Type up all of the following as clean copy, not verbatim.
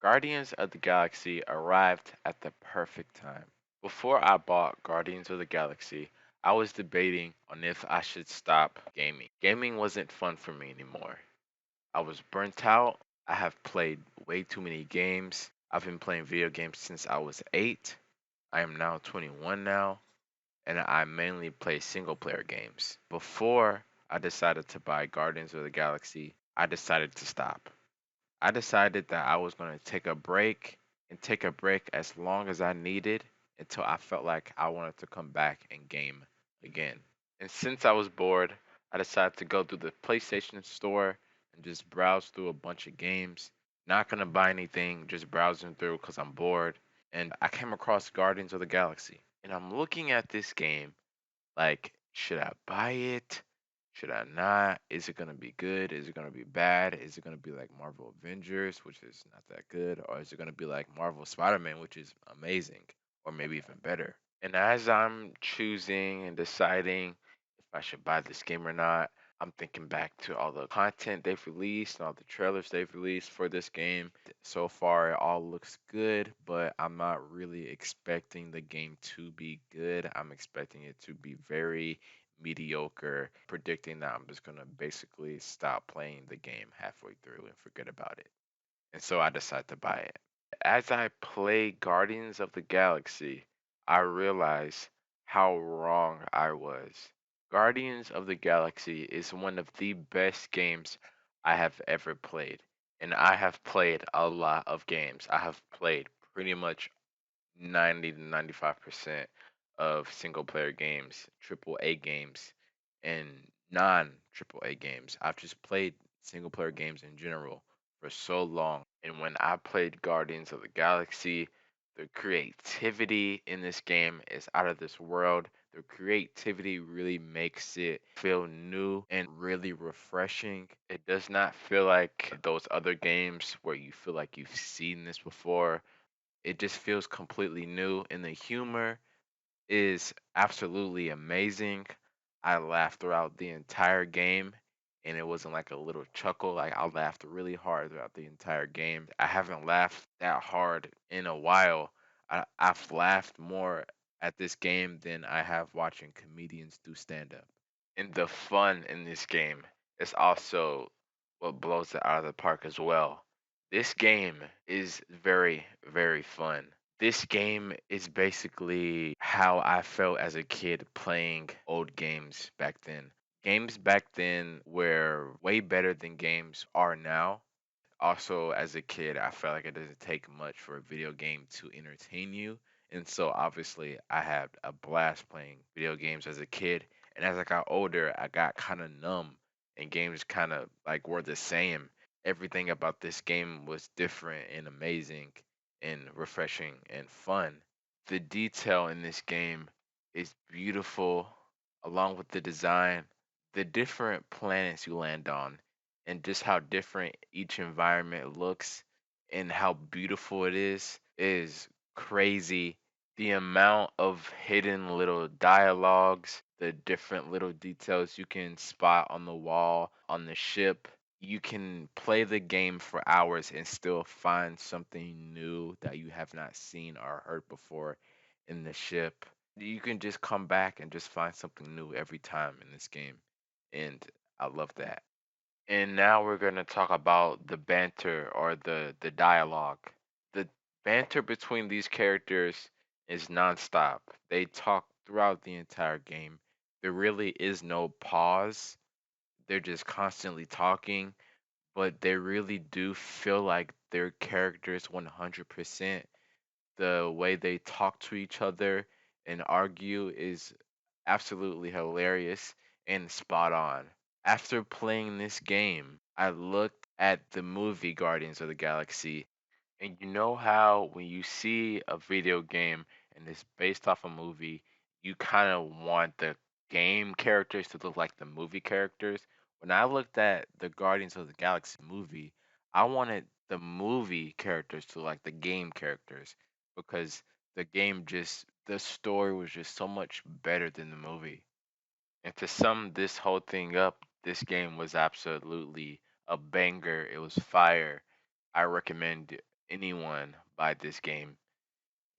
Guardians of the Galaxy arrived at the perfect time. Before I bought Guardians of the Galaxy, I was debating on if I should stop gaming. Gaming wasn't fun for me anymore. I was burnt out. I have played way too many games. I've been playing video games since I was 8. I am now 21 now, and I mainly play single player games. Before I decided to buy Guardians of the Galaxy, I decided to stop. I decided that I was going to take a break and take a break as long as I needed until I felt like I wanted to come back and game again. And since I was bored, I decided to go through the PlayStation Store and just browse through a bunch of games. Not going to buy anything, just browsing through because I'm bored. And I came across Guardians of the Galaxy. And I'm looking at this game like, should I buy it? Should I not? Is it gonna be good? Is it gonna be bad? Is it gonna be like Marvel Avengers, which is not that good? Or is it gonna be like Marvel Spider-Man, which is amazing? Or maybe even better? And as I'm choosing and deciding if I should buy this game or not, I'm thinking back to all the content they've released and all the trailers they've released for this game. So far, it all looks good, but I'm not really expecting the game to be good. I'm expecting it to be very mediocre, predicting that I'm just going to basically stop playing the game halfway through and forget about it. And so I decided to buy it. As I play Guardians of the Galaxy, I realize how wrong I was. Guardians of the Galaxy is one of the best games I have ever played. And I have played a lot of games. I have played pretty much 90 to 95% of single player games, triple A games, and non triple A games. I've just played single player games in general for so long. And when I played Guardians of the Galaxy, the creativity in this game is out of this world. The creativity really makes it feel new and really refreshing. It does not feel like those other games where you feel like you've seen this before. It just feels completely new, and the humor is absolutely amazing. I laughed throughout the entire game, and it wasn't like a little chuckle. Like I laughed really hard throughout the entire game. I haven't laughed that hard in a while. I've laughed more at this game than I have watching comedians do stand up. And the fun in this game is also what blows it out of the park as well. This game is very, very fun. This game is basically how I felt as a kid playing old games back then. Games back then were way better than games are now. Also, as a kid, I felt like it doesn't take much for a video game to entertain you. And so, obviously, I had a blast playing video games as a kid. And as I got older, I got kind of numb, and games kind of like were the same. Everything about this game was different and amazing and refreshing and fun. The detail in this game is beautiful, along with the design, the different planets you land on, and just how different each environment looks and how beautiful it is crazy. The amount of hidden little dialogues, the different little details you can spot on the wall, on the ship. You can play the game for hours and still find something new that you have not seen or heard before in the ship. You can just come back and just find something new every time in this game. And I love that. And now we're going to talk about the banter or the dialogue. The banter between these characters is nonstop. They talk throughout the entire game. There really is no pause. They're just constantly talking, but they really do feel like their characters 100%. The way they talk to each other and argue is absolutely hilarious and spot on. After playing this game, I looked at the movie Guardians of the Galaxy, and you know how when you see a video game and it's based off a movie, you kind of want the game characters to look like the movie characters? When I looked at the Guardians of the Galaxy movie, I wanted the movie characters to look like the game characters because the story was just so much better than the movie. And to sum this whole thing up, this game was absolutely a banger. It was fire. I recommend anyone buy this game.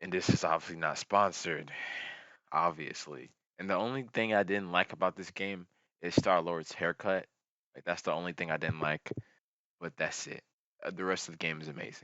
And this is obviously not sponsored, obviously. And the only thing I didn't like about this game is Star Lord's haircut. Like that's the only thing I didn't like, but that's it. The rest of the game is amazing.